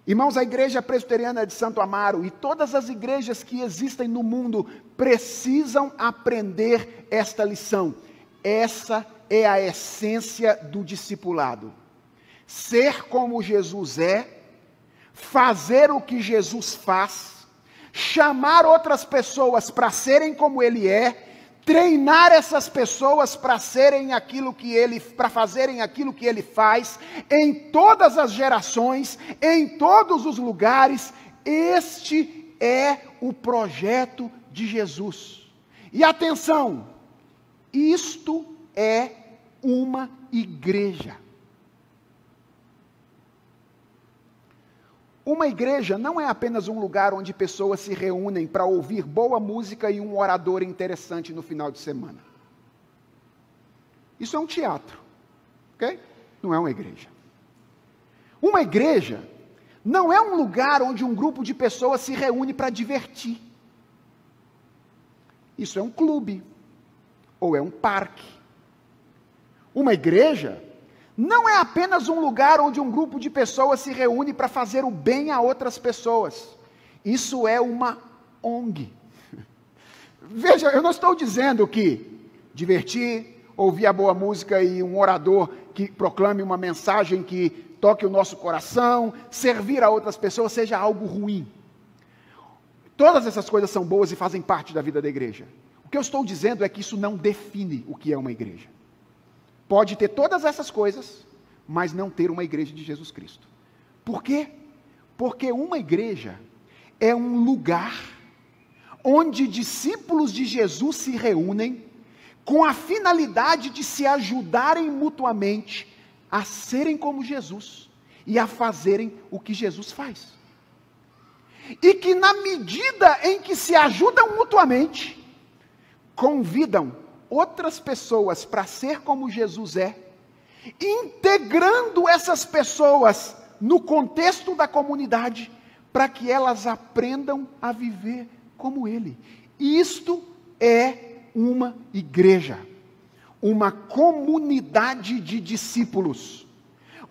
Irmãos, a Igreja Presbiteriana de Santo Amaro e todas as igrejas que existem no mundo precisam aprender esta lição. Essa é a essência do discipulado. Ser como Jesus é, fazer o que Jesus faz, chamar outras pessoas para serem como Ele é, treinar essas pessoas para serem para fazerem aquilo que Ele faz, em todas as gerações, em todos os lugares. Este é o projeto de Jesus. E atenção, isto é uma igreja. Uma igreja não é apenas um lugar onde pessoas se reúnem para ouvir boa música e um orador interessante no final de semana. Isso é um teatro, ok? Não é uma igreja. Uma igreja não é um lugar onde um grupo de pessoas se reúne para divertir. Isso é um clube, ou é um parque. Uma igreja não é apenas um lugar onde um grupo de pessoas se reúne para fazer o bem a outras pessoas. Isso é uma ONG. Veja, eu não estou dizendo que divertir, ouvir a boa música e um orador que proclame uma mensagem que toque o nosso coração, servir a outras pessoas seja algo ruim. Todas essas coisas são boas e fazem parte da vida da igreja. O que eu estou dizendo é que isso não define o que é uma igreja. Pode ter todas essas coisas, mas não ter uma igreja de Jesus Cristo. Por quê? Porque uma igreja é um lugar onde discípulos de Jesus se reúnem com a finalidade de se ajudarem mutuamente a serem como Jesus e a fazerem o que Jesus faz. E que na medida em que se ajudam mutuamente, convidam outras pessoas para ser como Jesus é, integrando essas pessoas no contexto da comunidade, para que elas aprendam a viver como Ele. Isto é uma igreja, uma comunidade de discípulos,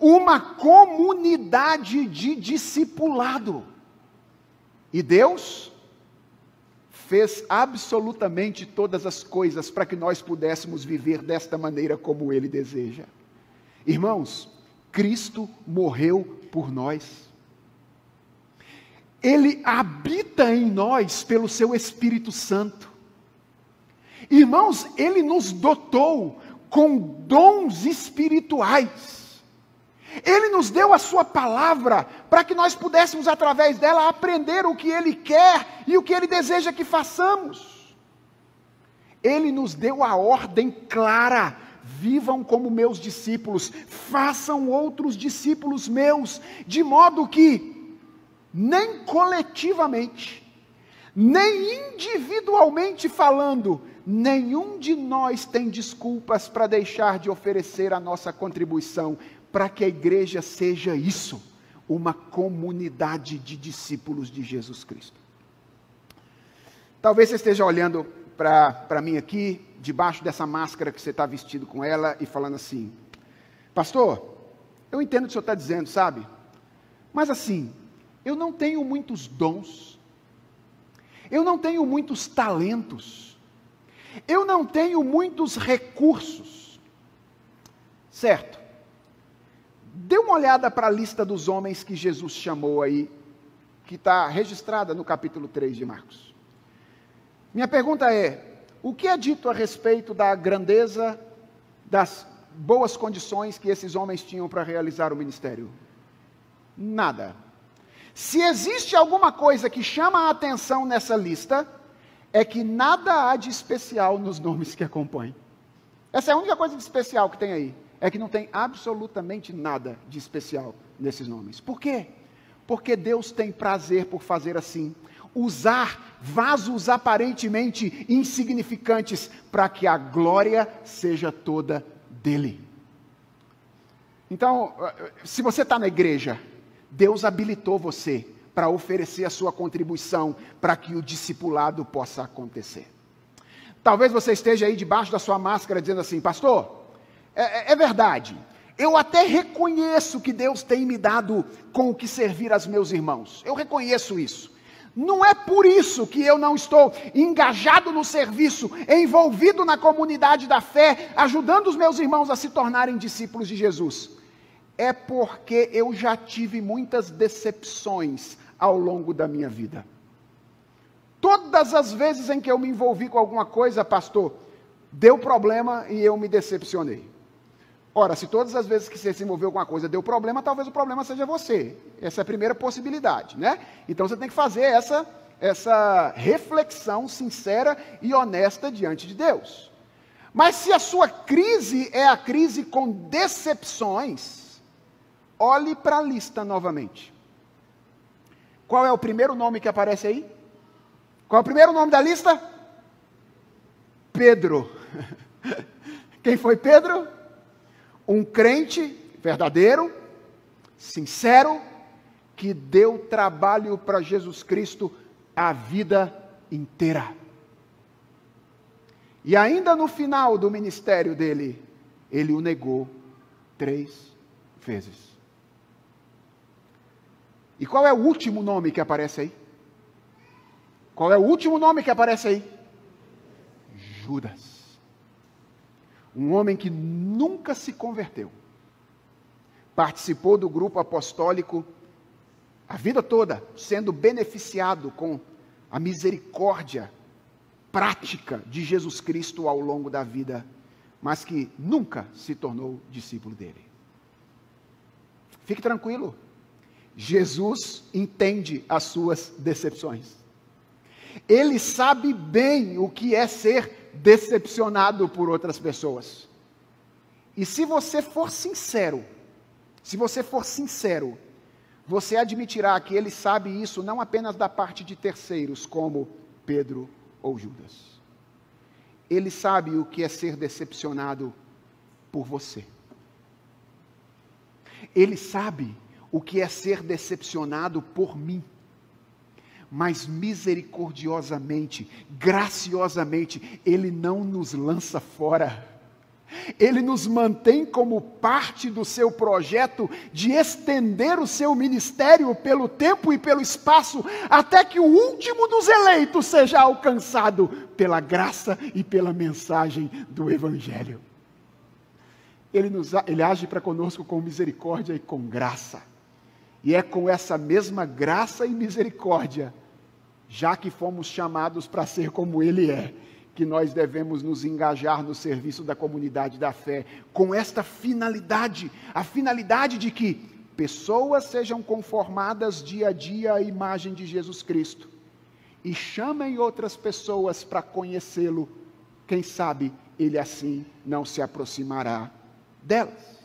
uma comunidade de discipulado. E Deus fez absolutamente todas as coisas para que nós pudéssemos viver desta maneira como Ele deseja. Irmãos, Cristo morreu por nós. Ele habita em nós pelo seu Espírito Santo. Irmãos, Ele nos dotou com dons espirituais. Ele nos deu a sua palavra para que nós pudéssemos, através dela, aprender o que Ele quer e o que Ele deseja que façamos. Ele nos deu a ordem clara: vivam como meus discípulos, façam outros discípulos meus, de modo que nem coletivamente, nem individualmente falando, nenhum de nós tem desculpas para deixar de oferecer a nossa contribuição para que a igreja seja isso, uma comunidade de discípulos de Jesus Cristo. Talvez você esteja olhando para mim aqui, debaixo dessa máscara que você está vestido com ela, e falando assim: pastor, eu entendo o que o senhor está dizendo, sabe? Mas assim, eu não tenho muitos dons, eu não tenho muitos talentos, eu não tenho muitos recursos. Certo? Dê uma olhada para a lista dos homens que Jesus chamou aí, que está registrada no capítulo 3 de Marcos. Minha pergunta é: o que é dito a respeito da grandeza, das boas condições que esses homens tinham para realizar o ministério? Nada. Se existe alguma coisa que chama a atenção nessa lista, é que nada há de especial nos nomes que acompanham. Essa é a única coisa de especial que tem aí. É que não tem absolutamente nada de especial nesses nomes. Por quê? Porque Deus tem prazer por fazer assim. Usar vasos aparentemente insignificantes para que a glória seja toda dele. Então, se você está na igreja, Deus habilitou você para oferecer a sua contribuição para que o discipulado possa acontecer. Talvez você esteja aí debaixo da sua máscara dizendo assim: pastor, é verdade, Eu até reconheço que Deus tem me dado com o que servir aos meus irmãos. Eu reconheço isso. Não é por isso que eu não estou engajado no serviço, envolvido na comunidade da fé, ajudando os meus irmãos a se tornarem discípulos de Jesus. É porque eu já tive muitas decepções ao longo da minha vida. Todas as vezes em que eu me envolvi com alguma coisa, pastor, deu problema e eu me decepcionei. Ora, se todas as vezes que você se envolveu com uma coisa deu problema, talvez o problema seja você. Essa é a primeira possibilidade, né? Então você tem que fazer essa reflexão sincera e honesta diante de Deus. Mas se a sua crise é a crise com decepções, olhe para a lista novamente. Qual é o primeiro nome que aparece aí? Qual é o primeiro nome da lista? Pedro. Quem foi Pedro? Um crente verdadeiro, sincero, que deu trabalho para Jesus Cristo a vida inteira. E ainda no final do ministério dele, ele o negou 3 vezes. E qual é o último nome que aparece aí? Qual é o último nome que aparece aí? Judas. Um homem que nunca se converteu. Participou do grupo apostólico a vida toda, sendo beneficiado com a misericórdia prática de Jesus Cristo ao longo da vida, mas que nunca se tornou discípulo dele. Fique tranquilo. Jesus entende as suas decepções. Ele sabe bem o que é ser decepcionado por outras pessoas. E se você for sincero, você admitirá que ele sabe isso não apenas da parte de terceiros, como Pedro ou Judas. Ele sabe o que é ser decepcionado por você. Ele sabe o que é ser decepcionado por mim. Mas misericordiosamente, graciosamente, Ele não nos lança fora. Ele nos mantém como parte do seu projeto de estender o seu ministério pelo tempo e pelo espaço, até que o último dos eleitos seja alcançado pela graça e pela mensagem do Evangelho. Ele age para conosco com misericórdia e com graça. E é com essa mesma graça e misericórdia, já que fomos chamados para ser como Ele é, que nós devemos nos engajar no serviço da comunidade da fé, com esta finalidade, a finalidade de que pessoas sejam conformadas dia a dia à imagem de Jesus Cristo, e chamem outras pessoas para conhecê-lo, quem sabe Ele assim não se aproximará delas.